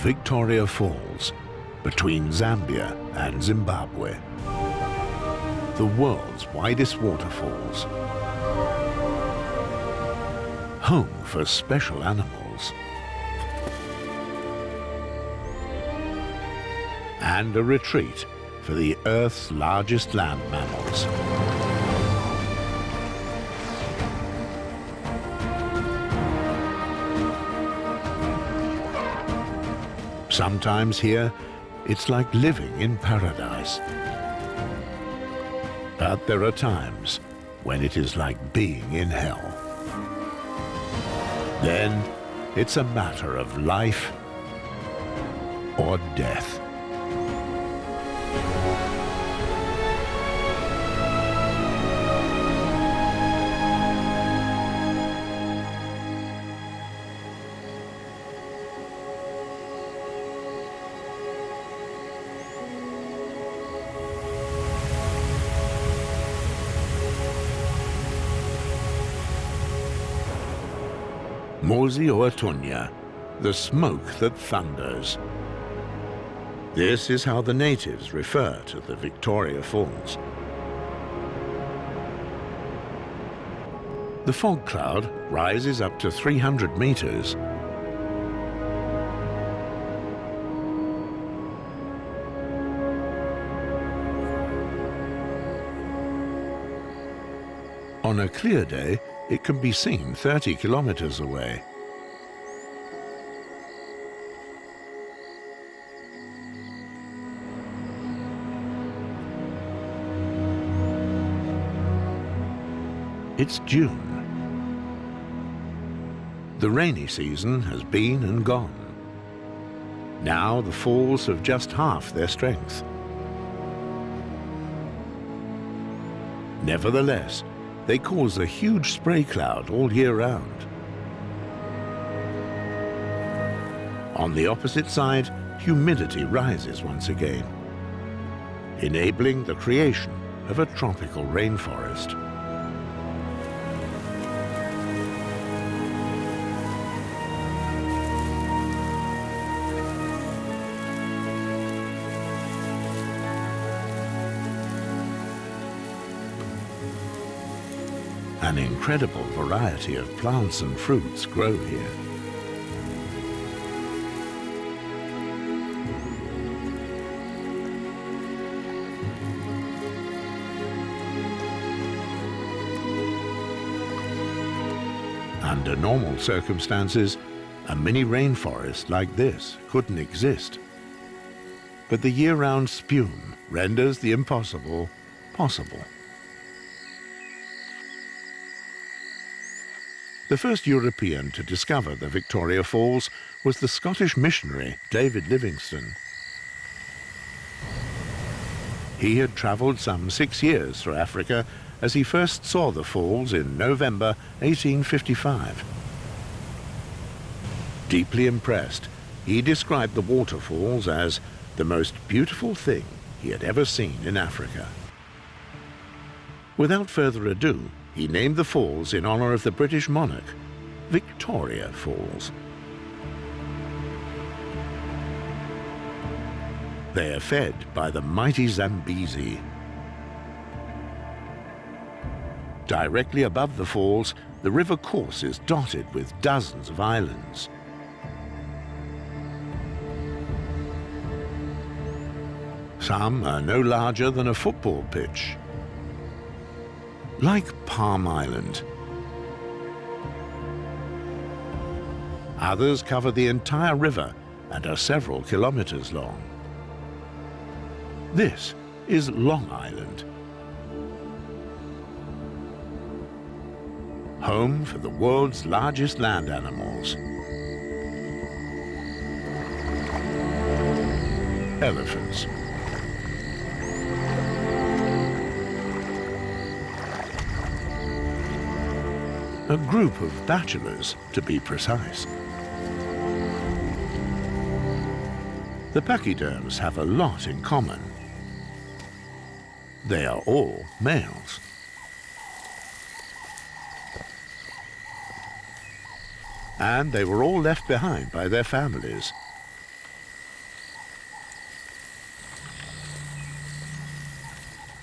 Victoria Falls, between Zambia and Zimbabwe. The world's widest waterfalls. Home for special animals. And a retreat for the Earth's largest land mammals. Sometimes here, it's like living in paradise. But there are times when it is like being in hell. Then it's a matter of life or death. Mosi Oatunya, the smoke that thunders. This is how the natives refer to the Victoria Falls. The fog cloud rises up to 300 meters. On a clear day, it can be seen 30 kilometers away. It's June. The rainy season has been and gone. Now the falls have just half their strength. Nevertheless, they cause a huge spray cloud all year round. On the opposite side, humidity rises once again, enabling the creation of a tropical rainforest. An incredible variety of plants and fruits grow here. Under normal circumstances, a mini rainforest like this couldn't exist. But the year-round spume renders the impossible possible. The first European to discover the Victoria Falls was the Scottish missionary David Livingstone. He had travelled some 6 years through Africa as he first saw the falls in November 1855. Deeply impressed, he described the waterfalls as the most beautiful thing he had ever seen in Africa. Without further ado, he named the falls in honor of the British monarch, Victoria Falls. They are fed by the mighty Zambesi. Directly above the falls, the river course is dotted with dozens of islands. Some are no larger than a football pitch. Like Palm Island. Others cover the entire river and are several kilometers long. This is Long Island, home for the world's largest land animals. Elephants. A group of bachelors, to be precise. The pachyderms have a lot in common. They are all males. And they were all left behind by their families.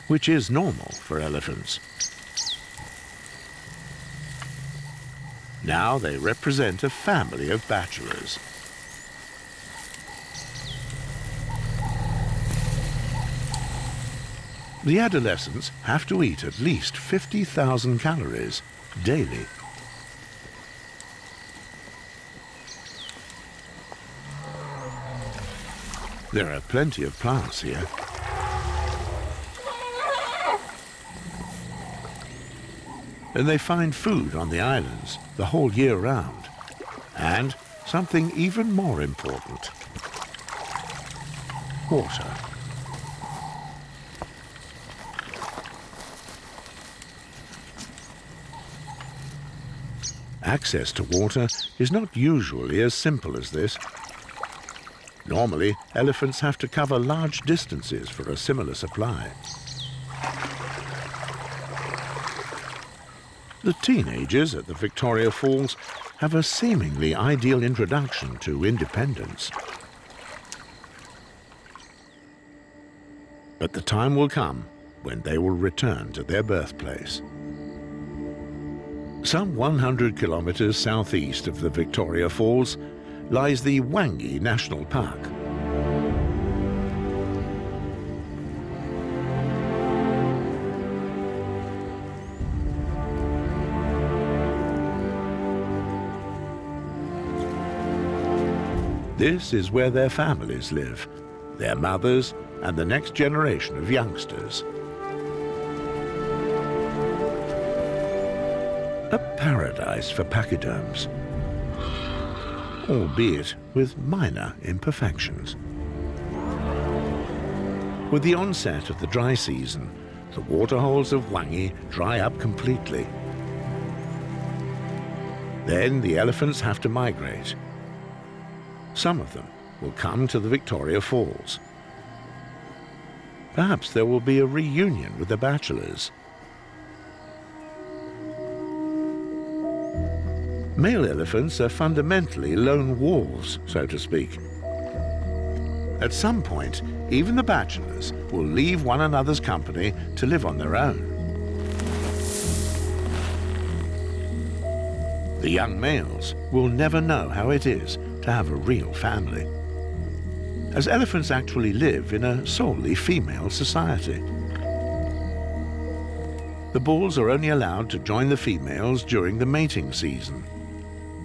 which is normal for elephants. Now they represent a family of bachelors. The adolescents have to eat at least 50,000 calories daily. There are plenty of plants here. And they find food on the islands the whole year round. And something even more important: water. Access to water is not usually as simple as this. Normally, elephants have to cover large distances for a similar supply. The teenagers at the Victoria Falls have a seemingly ideal introduction to independence. But the time will come when they will return to their birthplace. Some 100 kilometers southeast of the Victoria Falls lies the Hwange National Park. This is where their families live, their mothers and the next generation of youngsters. A paradise for pachyderms, albeit with minor imperfections. With the onset of the dry season, the waterholes of Hwange dry up completely. Then the elephants have to migrate. Some of them will come to the Victoria Falls. Perhaps there will be a reunion with the bachelors. Male elephants are fundamentally lone wolves, so to speak. At some point, even the bachelors will leave one another's company to live on their own. The young males will never know how it is to have a real family, as elephants actually live in a solely female society. The bulls are only allowed to join the females during the mating season,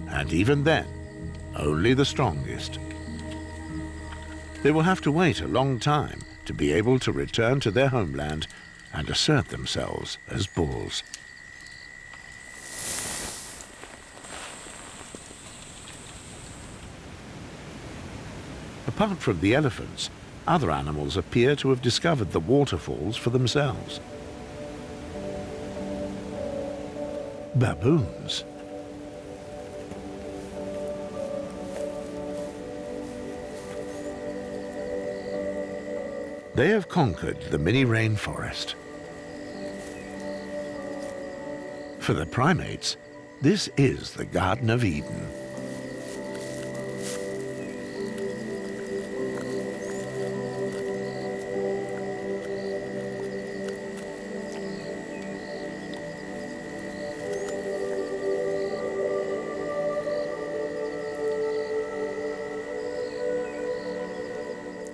and even then, only the strongest. They will have to wait a long time to be able to return to their homeland and assert themselves as bulls. Apart from the elephants, other animals appear to have discovered the waterfalls for themselves. Baboons. They have conquered the mini rainforest. For the primates, this is the Garden of Eden.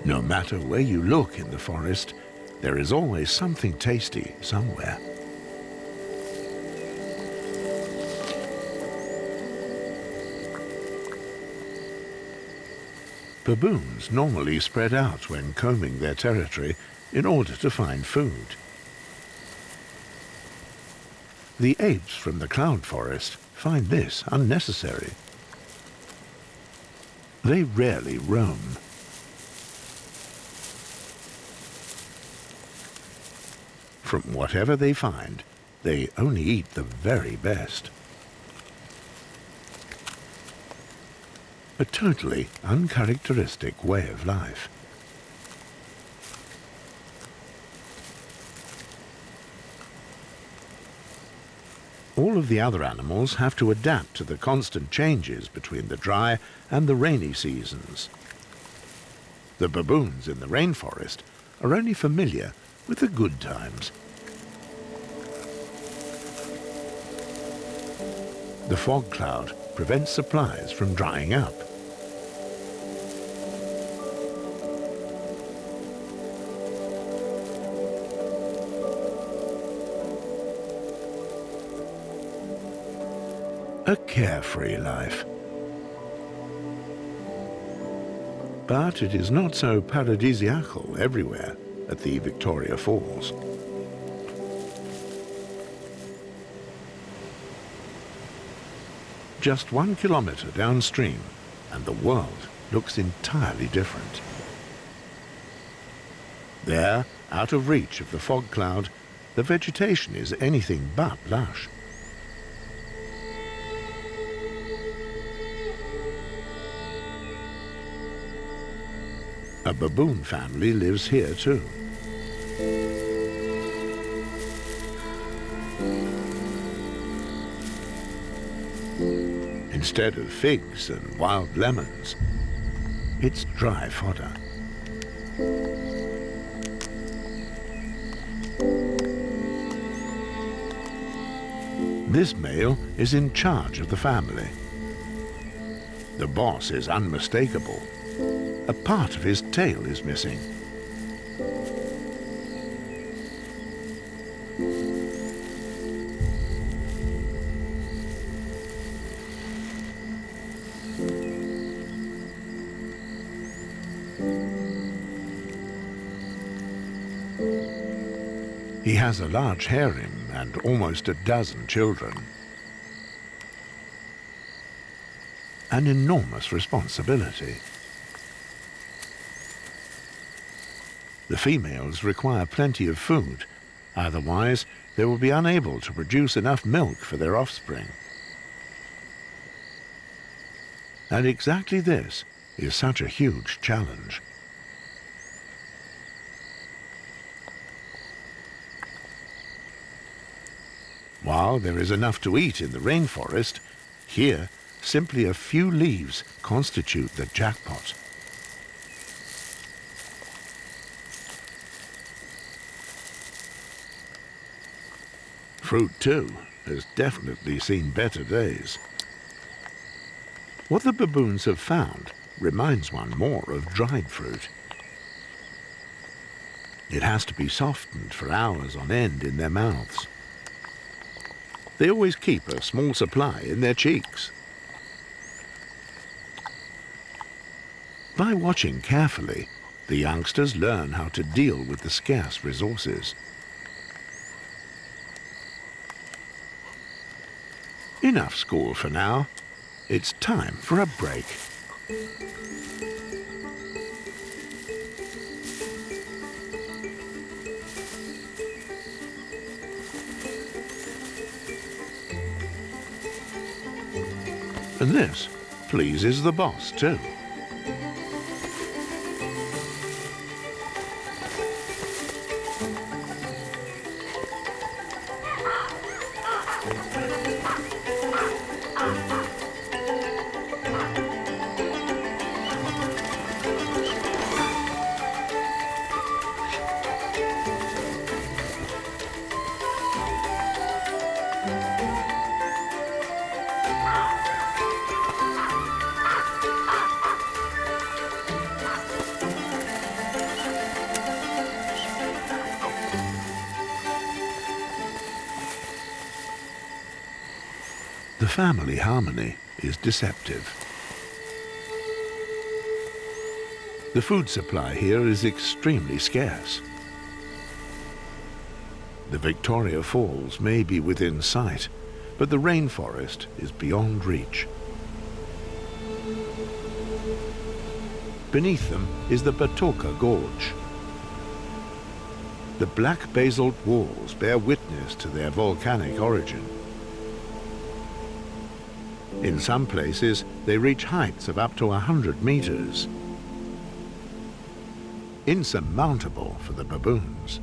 No matter where you look in the forest, there is always something tasty somewhere. Baboons normally spread out when combing their territory in order to find food. The apes from the cloud forest find this unnecessary. They rarely roam. From whatever they find, they only eat the very best. A totally uncharacteristic way of life. All of the other animals have to adapt to the constant changes between the dry and the rainy seasons. The baboons in the rainforest are only familiar with the good times. The fog cloud prevents supplies from drying up. A carefree life. But it is not so paradisiacal everywhere at the Victoria Falls. Just 1 kilometre downstream, and the world looks entirely different. There, out of reach of the fog cloud, the vegetation is anything but lush. A baboon family lives here too. Instead of figs and wild lemons, it's dry fodder. This male is in charge of the family. The boss is unmistakable. A part of his tail is missing. He has a large harem and almost a dozen children. An enormous responsibility. The females require plenty of food, otherwise they will be unable to produce enough milk for their offspring. And exactly this is such a huge challenge. While there is enough to eat in the rainforest, here simply a few leaves constitute the jackpot. Fruit, too, has definitely seen better days. What the baboons have found reminds one more of dried fruit. It has to be softened for hours on end in their mouths. They always keep a small supply in their cheeks. By watching carefully, the youngsters learn how to deal with the scarce resources. Enough school for now. It's time for a break. And this pleases the boss too. The family harmony is deceptive. The food supply here is extremely scarce. The Victoria Falls may be within sight, but the rainforest is beyond reach. Beneath them is the Gorge. The black basalt walls bear witness to their volcanic origin. In some places, they reach heights of up to 100 meters. Insurmountable for the baboons.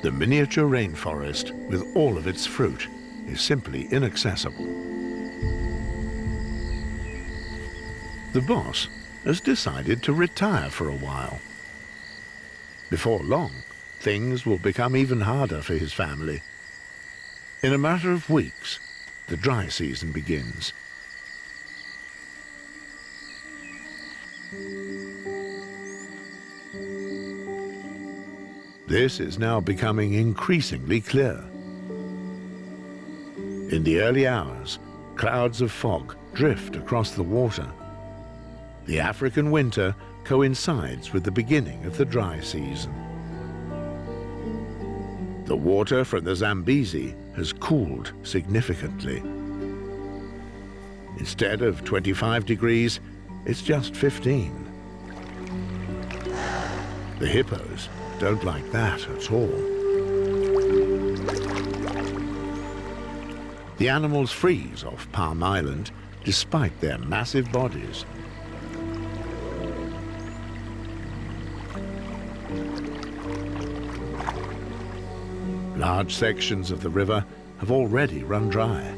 The miniature rainforest, with all of its fruit, is simply inaccessible. The boss has decided to retire for a while. Before long, things will become even harder for his family. In a matter of weeks, the dry season begins. This is now becoming increasingly clear. In the early hours, clouds of fog drift across the water. The African winter coincides with the beginning of the dry season. The water from the Zambesi has cooled significantly. Instead of 25 degrees, it's just 15. The hippos don't like that at all. The animals freeze off Palm Island despite their massive bodies. Large sections of the river have already run dry.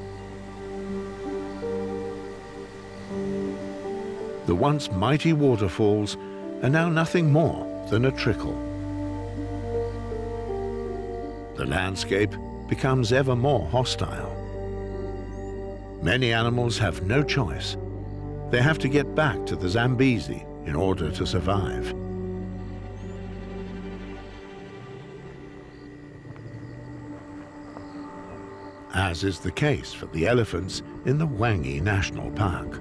The once mighty waterfalls are now nothing more than a trickle. The landscape becomes ever more hostile. Many animals have no choice. They have to get back to the Zambesi in order to survive. As is the case for the elephants in the Hwange National Park.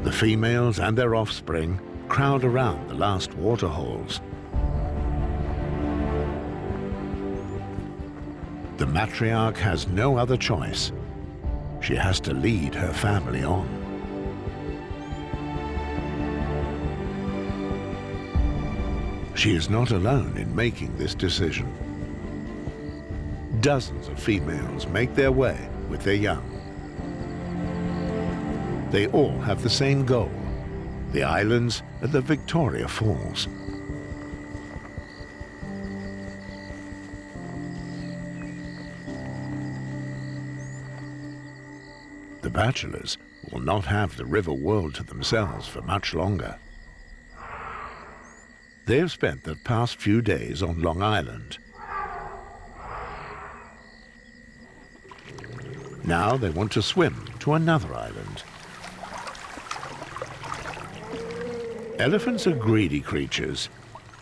The females and their offspring crowd around the last waterholes. The matriarch has no other choice. She has to lead her family on. She is not alone in making this decision. Dozens of females make their way with their young. They all have the same goal, the islands at the Victoria Falls. The bachelors will not have the river world to themselves for much longer. They have spent the past few days on Long Island. Now they want to swim to another island. Elephants are greedy creatures.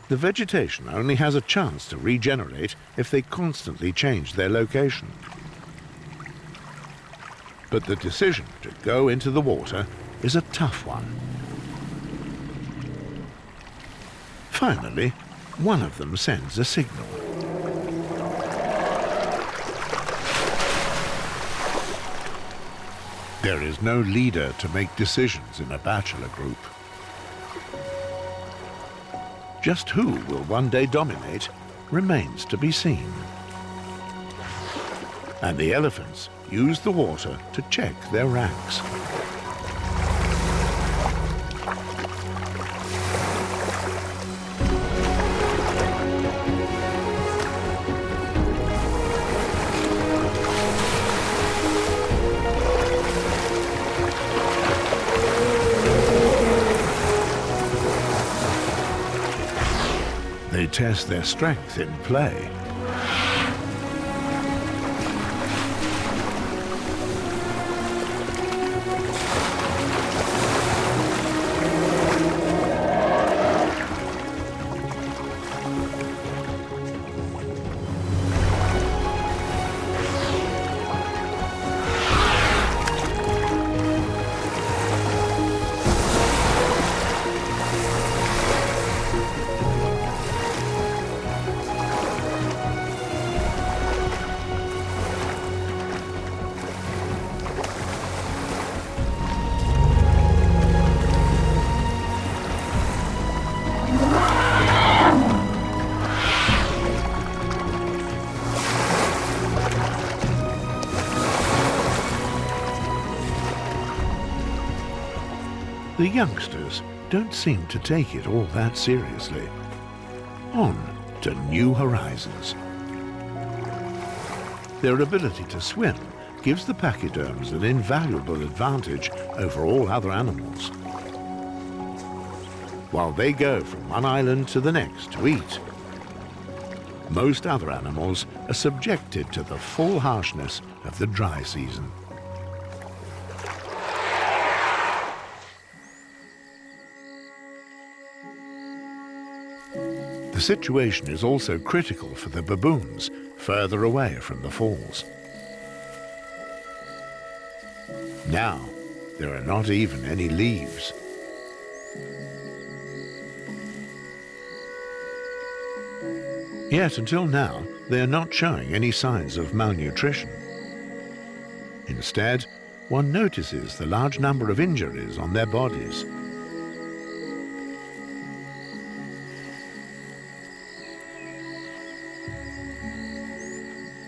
The vegetation only has a chance to regenerate if they constantly change their location. But the decision to go into the water is a tough one. Finally, one of them sends a signal. There is no leader to make decisions in a bachelor group. Just who will one day dominate remains to be seen. And the elephants use the water to check their ranks. They test their strength in play. The youngsters don't seem to take it all that seriously. On to new horizons. Their ability to swim gives the pachyderms an invaluable advantage over all other animals. While they go from one island to the next to eat, most other animals are subjected to the full harshness of the dry season. The situation is also critical for the baboons further away from the falls. Now, there are not even any leaves. Yet until now, they are not showing any signs of malnutrition. Instead, one notices the large number of injuries on their bodies.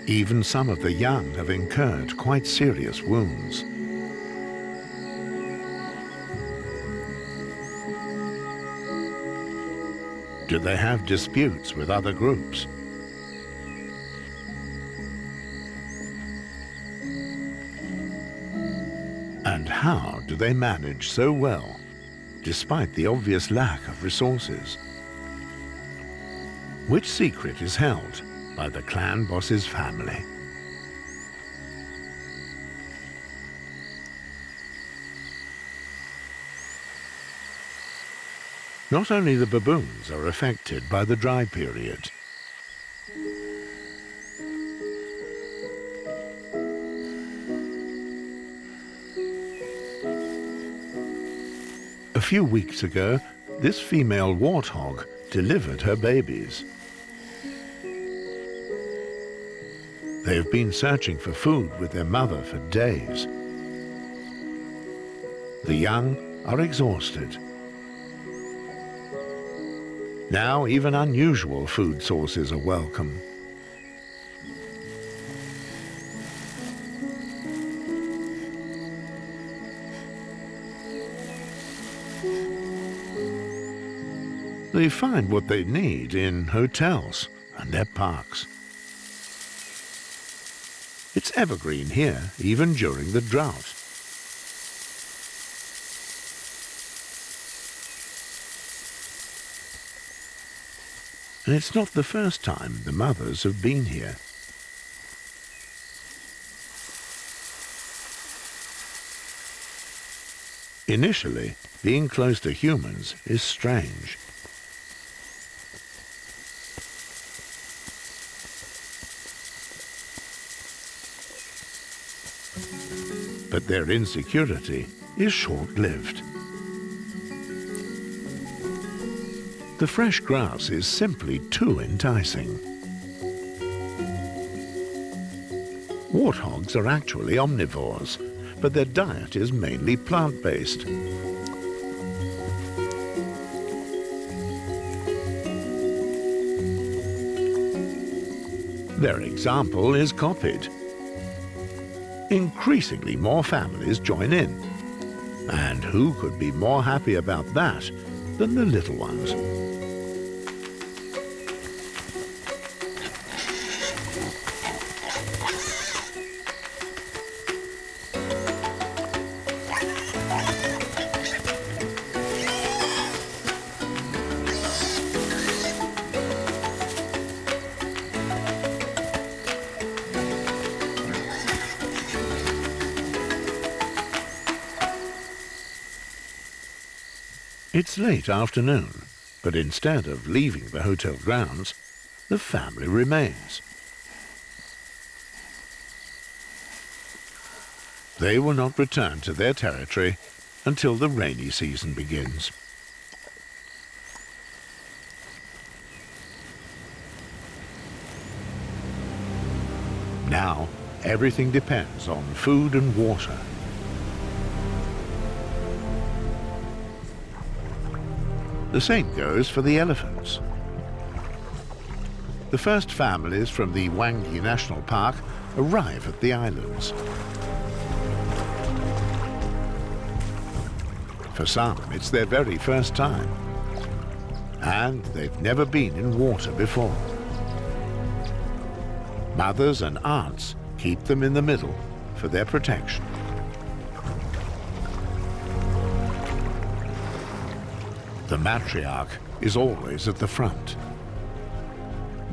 Even some of the young have incurred quite serious wounds. Do they have disputes with other groups? And how do they manage so well, despite the obvious lack of resources? Which secret is held by the clan boss's family? Not only the baboons are affected by the dry period. A few weeks ago, this female warthog delivered her babies. They have been searching for food with their mother for days. The young are exhausted. Now even unusual food sources are welcome. They find what they need in hotels and their parks. It's evergreen here, even during the drought. And it's not the first time the mothers have been here. Initially, being close to humans is strange. But their insecurity is short-lived. The fresh grass is simply too enticing. Warthogs are actually omnivores, but their diet is mainly plant-based. Their example is copied. Increasingly more families join in. And who could be more happy about that than the little ones? It's late afternoon, but instead of leaving the hotel grounds, the family remains. They will not return to their territory until the rainy season begins. Now, everything depends on food and water. The same goes for the elephants. The first families from the Hwange National Park arrive at the islands. For some, it's their very first time. And they've never been in water before. Mothers and aunts keep them in the middle, for their protection. The matriarch is always at the front.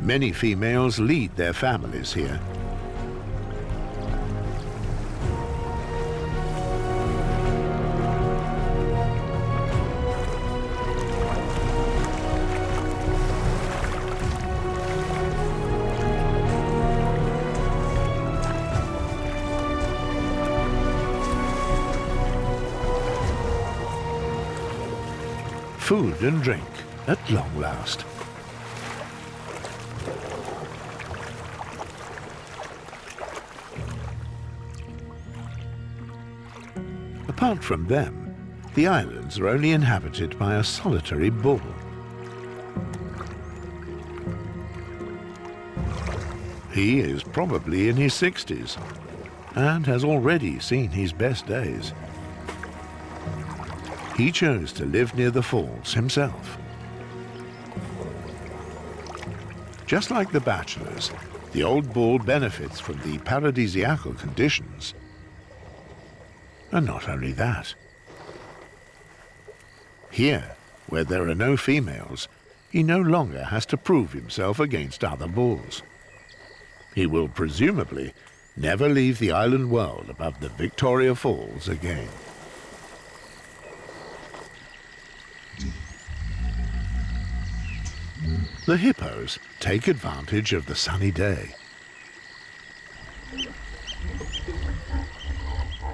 Many females lead their families here. Food and drink at long last. Apart from them, the islands are only inhabited by a solitary bull. He is probably in his 60s and has already seen his best days. He chose to live near the falls himself. Just like the bachelors, the old bull benefits from the paradisiacal conditions. And not only that. Here, where there are no females, he no longer has to prove himself against other bulls. He will presumably never leave the island world above the Victoria Falls again. The hippos take advantage of the sunny day.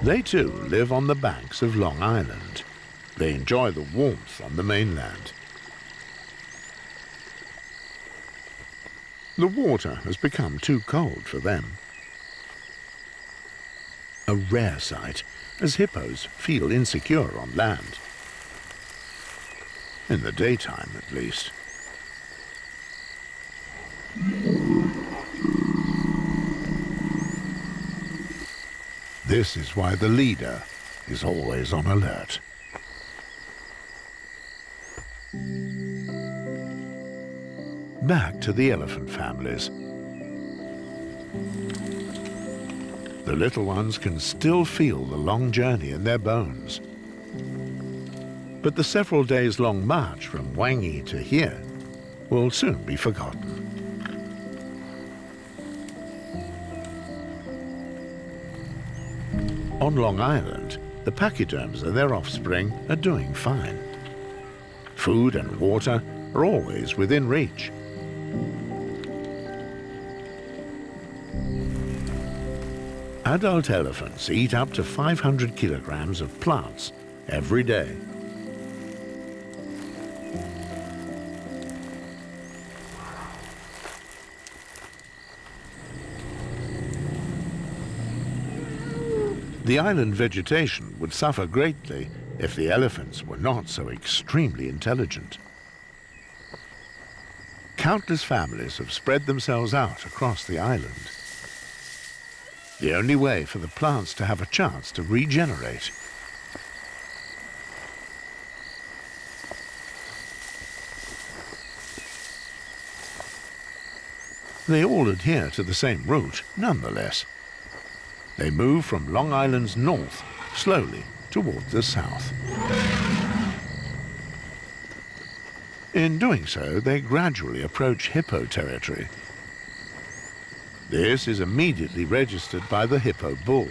They too live on the banks of Long Island. They enjoy the warmth on the mainland. The water has become too cold for them. A rare sight, as hippos feel insecure on land. In the daytime, at least. This is why the leader is always on alert. Back to the elephant families. The little ones can still feel the long journey in their bones. But the several days-long march from Hwange to here will soon be forgotten. On Long Island, the pachyderms and their offspring are doing fine. Food and water are always within reach. Adult elephants eat up to 500 kilograms of plants every day. The island vegetation would suffer greatly if the elephants were not so extremely intelligent. Countless families have spread themselves out across the island. The only way for the plants to have a chance to regenerate. They all adhere to the same route, nonetheless. They move from Long Island's north, slowly, toward the south. In doing so, they gradually approach hippo territory. This is immediately registered by the hippo bull.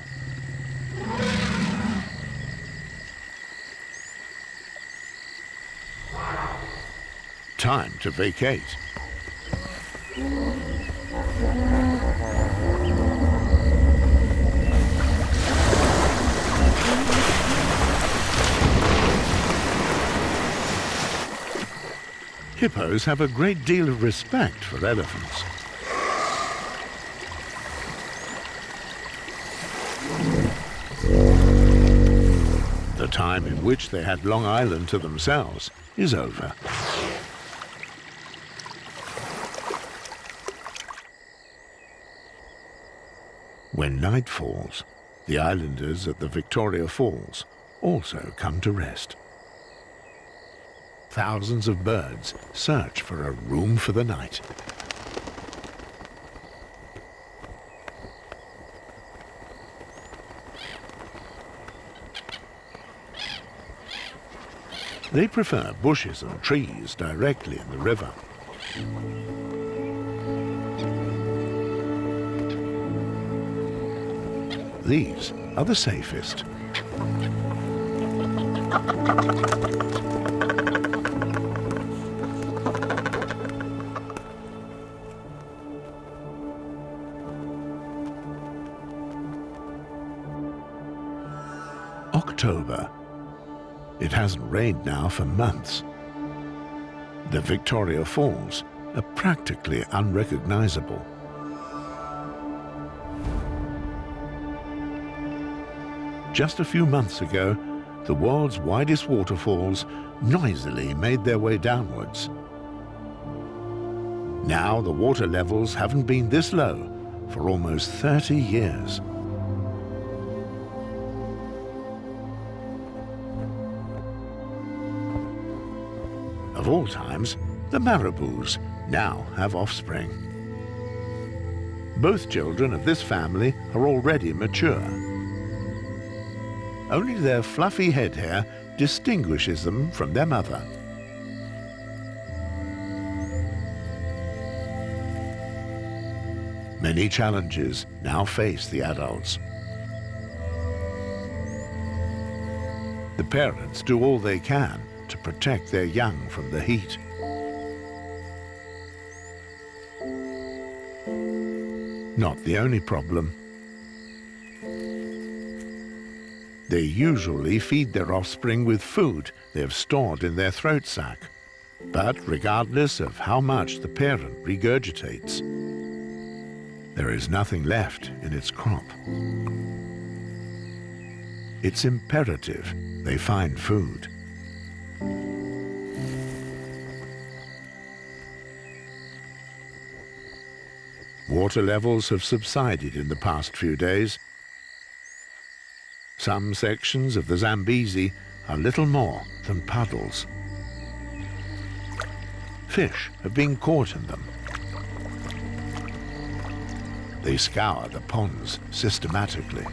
Time to vacate. Hippos have a great deal of respect for elephants. The time in which they had Long Island to themselves is over. When night falls, the islanders at the Victoria Falls also come to rest. Thousands of birds search for a room for the night. They prefer bushes and trees directly in the river. These are the safest. October. It hasn't rained now for months. The Victoria Falls are practically unrecognizable. Just a few months ago, the world's widest waterfalls noisily made their way downwards. Now the water levels haven't been this low for almost 30 years. Of all times, the marabous now have offspring. Both children of this family are already mature. Only their fluffy head hair distinguishes them from their mother. Many challenges now face the adults. The parents do all they can to protect their young from the heat. Not the only problem. They usually feed their offspring with food they have stored in their throat sac. But regardless of how much the parent regurgitates, there is nothing left in its crop. It's imperative they find food. Water levels have subsided in the past few days. Some sections of the Zambesi are little more than puddles. Fish have been caught in them. They scour the ponds systematically.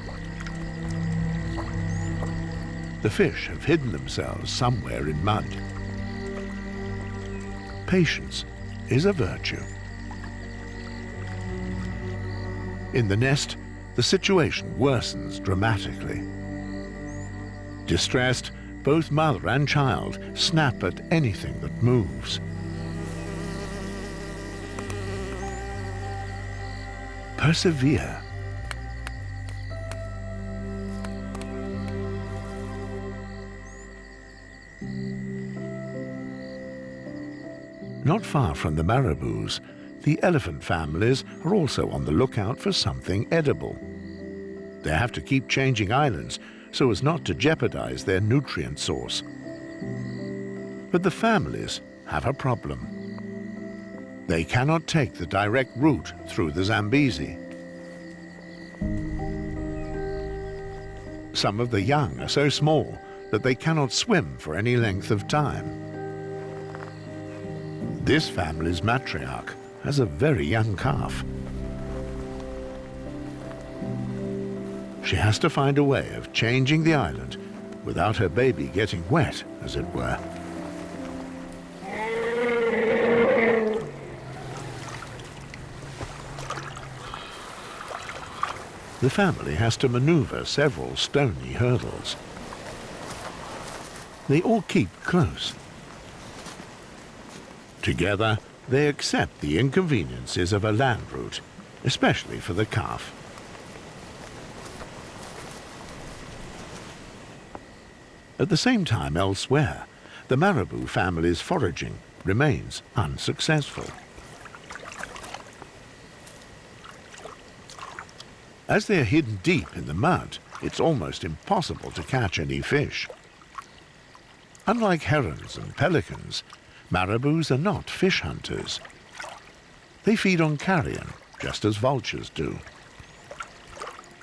The fish have hidden themselves somewhere in mud. Patience is a virtue. In the nest, the situation worsens dramatically. Distressed, both mother and child snap at anything that moves. Persevere. Not far from the marabous, the elephant families are also on the lookout for something edible. They have to keep changing islands so as not to jeopardize their nutrient source. But the families have a problem. They cannot take the direct route through the Zambesi. Some of the young are so small that they cannot swim for any length of time. This family's matriarch has a very young calf. She has to find a way of changing the island without her baby getting wet, as it were. The family has to maneuver several stony hurdles. They all keep close. Together, they accept the inconveniences of a land route, especially for the calf. At the same time elsewhere, the marabou family's foraging remains unsuccessful. As they are hidden deep in the mud, it's almost impossible to catch any fish. Unlike herons and pelicans, marabous are not fish hunters. They feed on carrion, just as vultures do.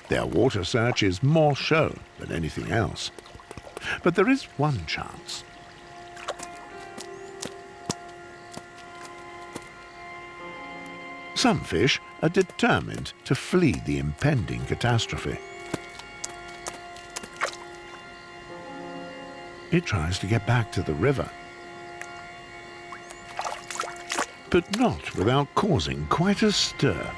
Their water search is more show than anything else. But there is one chance. Some fish are determined to flee the impending catastrophe. It tries to get back to the river, but not without causing quite a stir.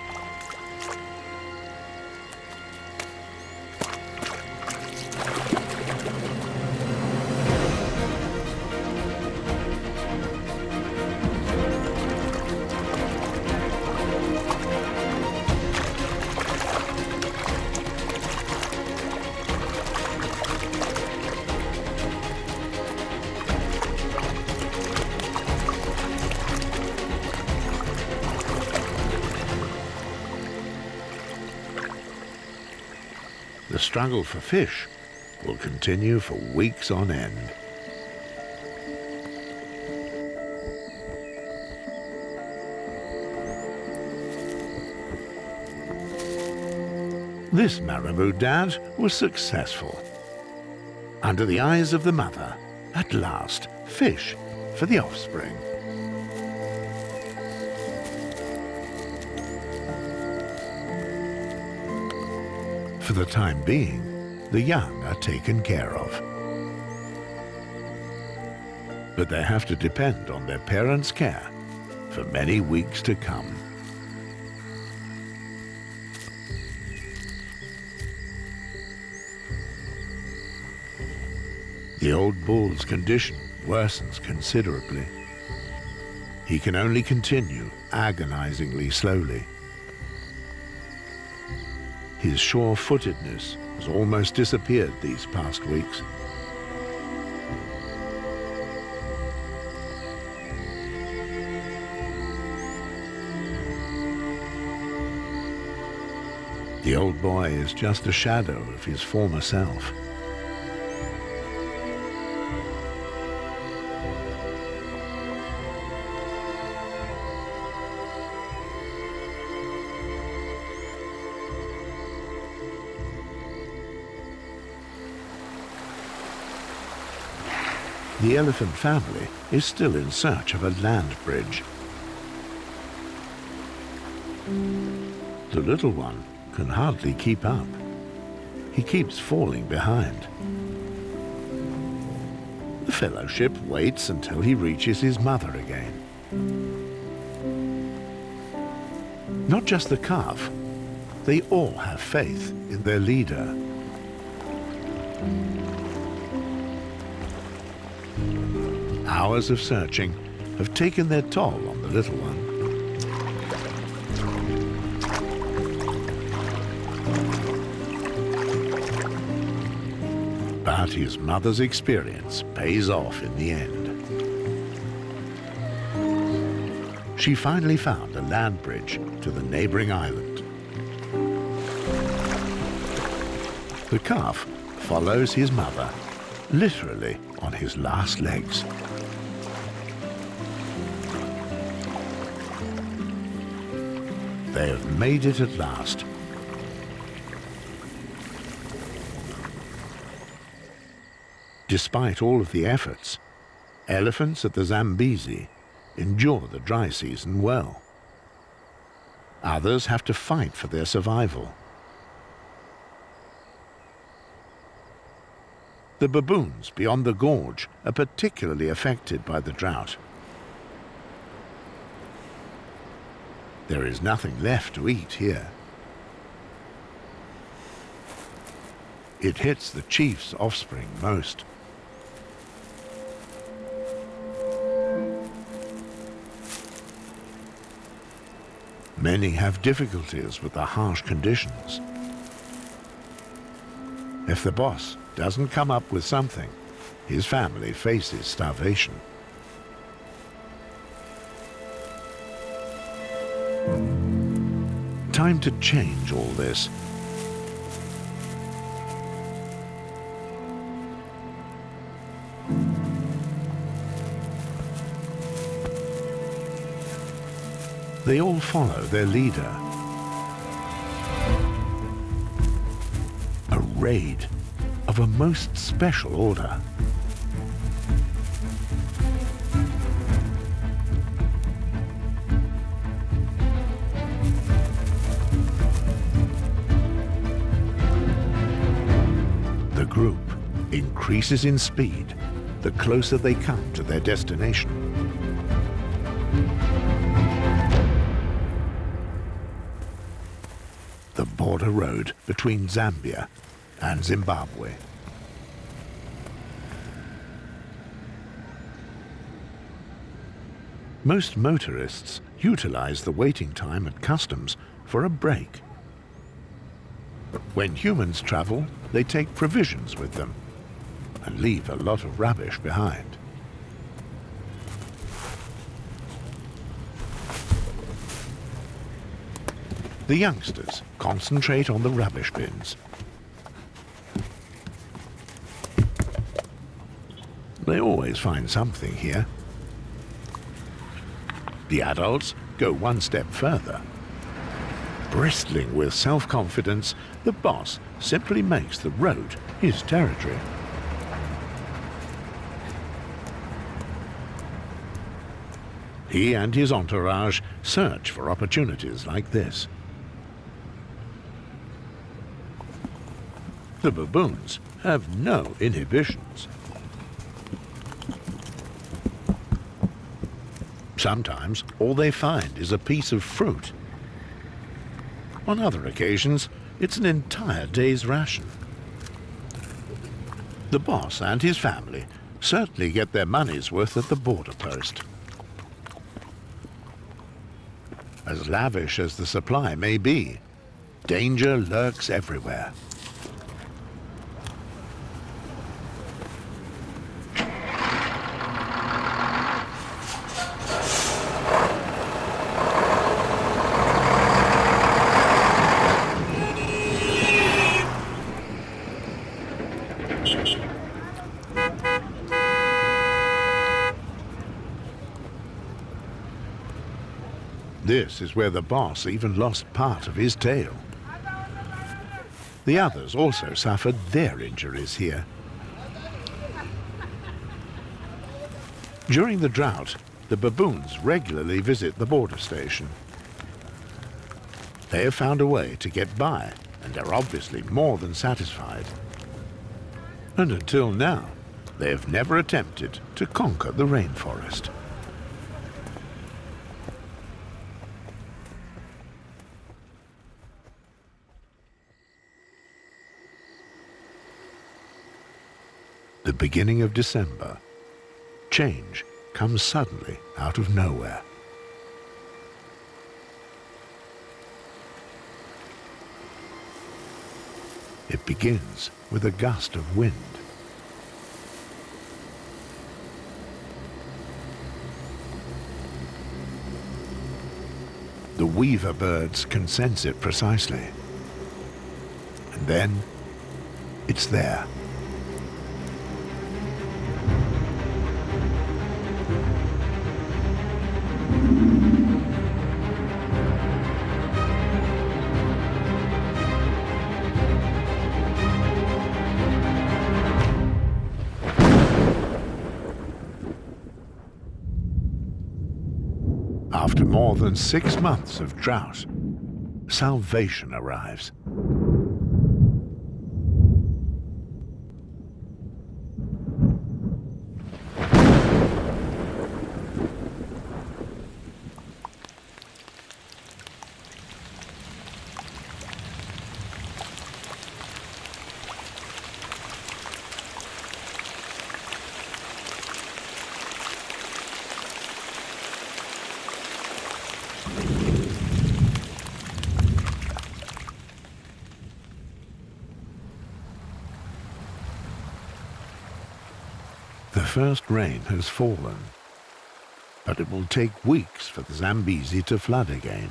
The struggle for fish will continue for weeks on end. This marabou dad was successful. Under the eyes of the mother, at last, fish for the offspring. For the time being, the young are taken care of. But they have to depend on their parents' care for many weeks to come. The old bull's condition worsens considerably. He can only continue agonizingly slowly. His sure-footedness has almost disappeared these past weeks. The old boy is just a shadow of his former self. The elephant family is still in search of a land bridge. The little one can hardly keep up. He keeps falling behind. The fellowship waits until he reaches his mother again. Not just the calf, they all have faith in their leader. Hours of searching have taken their toll on the little one. But his mother's experience pays off in the end. She finally found a land bridge to the neighboring island. The calf follows his mother, literally on his last legs. They have made it at last. Despite all of the efforts, elephants at the Zambesi endure the dry season well. Others have to fight for their survival. The baboons beyond the gorge are particularly affected by the drought. There is nothing left to eat here. It hits the chief's offspring most. Many have difficulties with the harsh conditions. If the boss doesn't come up with something, his family faces starvation. Time to change all this. They all follow their leader. A raid of a most special order. The group increases in speed the closer they come to their destination. The border road between Zambia and Zimbabwe. Most motorists utilize the waiting time at customs for a break. When humans travel, they take provisions with them and leave a lot of rubbish behind. The youngsters concentrate on the rubbish bins. They always find something here. The adults go one step further. Bristling with self-confidence, the boss simply makes the road his territory. He and his entourage search for opportunities like this. The baboons have no inhibitions. Sometimes all they find is a piece of fruit. On other occasions, it's an entire day's ration. The boss and his family certainly get their money's worth at the border post. As lavish as the supply may be, danger lurks everywhere. This is where the boss even lost part of his tail. The others also suffered their injuries here. During the drought, the baboons regularly visit the border station. They have found a way to get by and are obviously more than satisfied. And until now, they have never attempted to conquer the rainforest. The beginning of December, change comes suddenly out of nowhere. It begins with a gust of wind. The weaver birds can sense it precisely. And then it's there. After more than 6 months of drought, salvation arrives. The first rain has fallen, but it will take weeks for the Zambesi to flood again.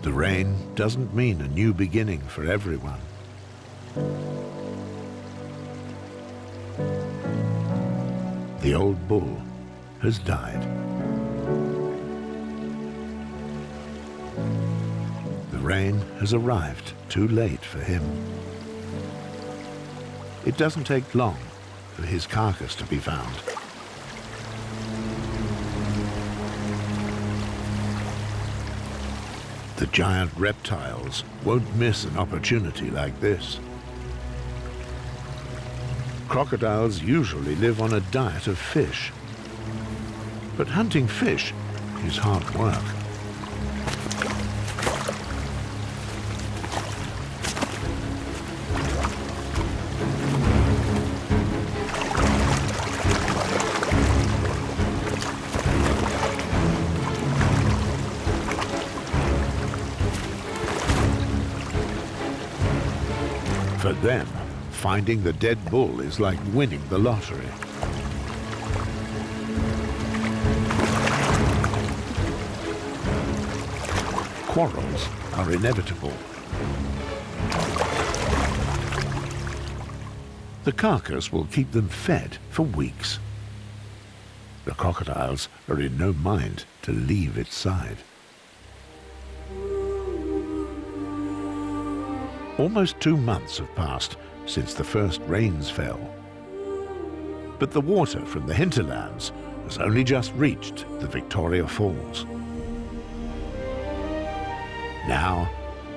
The rain doesn't mean a new beginning for everyone. The old bull has died. The rain has arrived too late for him. It doesn't take long for his carcass to be found. The giant reptiles won't miss an opportunity like this. Crocodiles usually live on a diet of fish. But hunting fish is hard work. For them, finding the dead bull is like winning the lottery. Quarrels are inevitable. The carcass will keep them fed for weeks. The crocodiles are in no mind to leave its side. Almost 2 months have passed since the first rains fell. But the water from the hinterlands has only just reached the Victoria Falls. Now,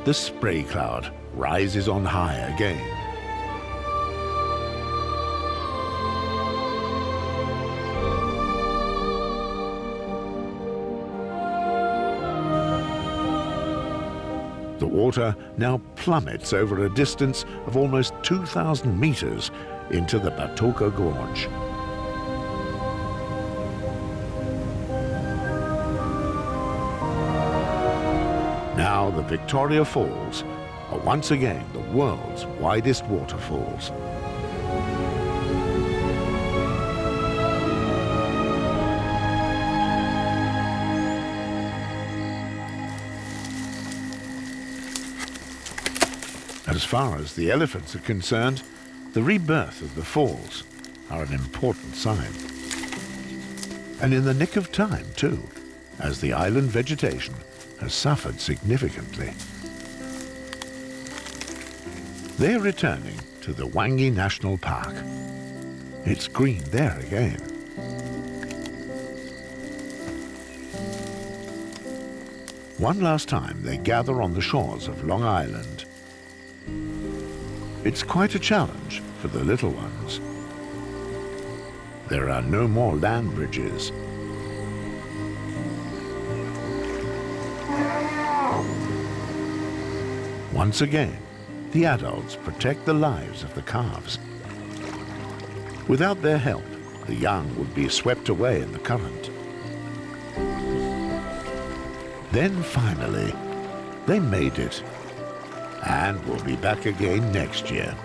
the spray cloud rises on high again. The water now plummets over a distance of almost 2,000 meters into the Batoka Gorge. Now the Victoria Falls are once again the world's widest waterfalls. As far as the elephants are concerned, the rebirth of the falls are an important sign. And in the nick of time, too, as the island vegetation has suffered significantly. They're returning to the Hwange National Park. It's green there again. One last time they gather on the shores of Long Island. It's quite a challenge for the little ones. There are no more land bridges. Once again, the adults protect the lives of the calves. Without their help, the young would be swept away in the current. Then finally, they made it, and will be back again next year.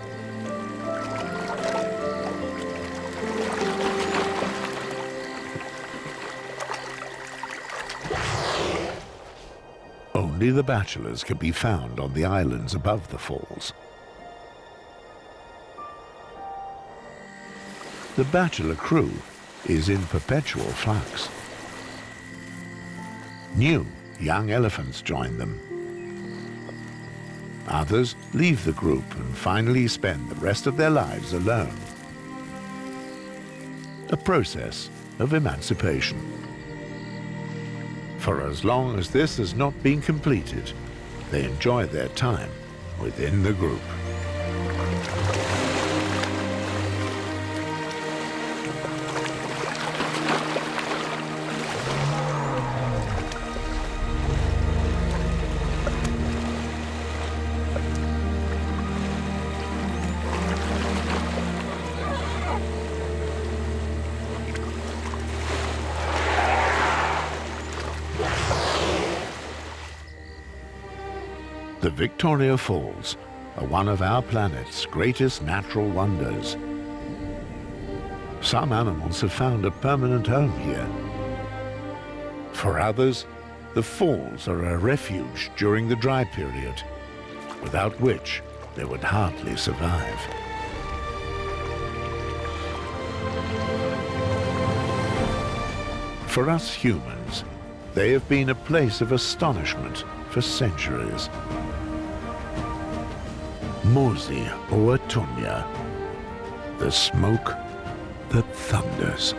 Only the bachelors can be found on the islands above the falls. The bachelor crew is in perpetual flux. New young elephants join them. Others leave the group and finally spend the rest of their lives alone. A process of emancipation. For as long as this has not been completed, they enjoy their time within the group. The Victoria Falls are one of our planet's greatest natural wonders. Some animals have found a permanent home here. For others, the falls are a refuge during the dry period, without which they would hardly survive. For us humans, they have been a place of astonishment for centuries. Mosi Oatunya, the smoke that thunders.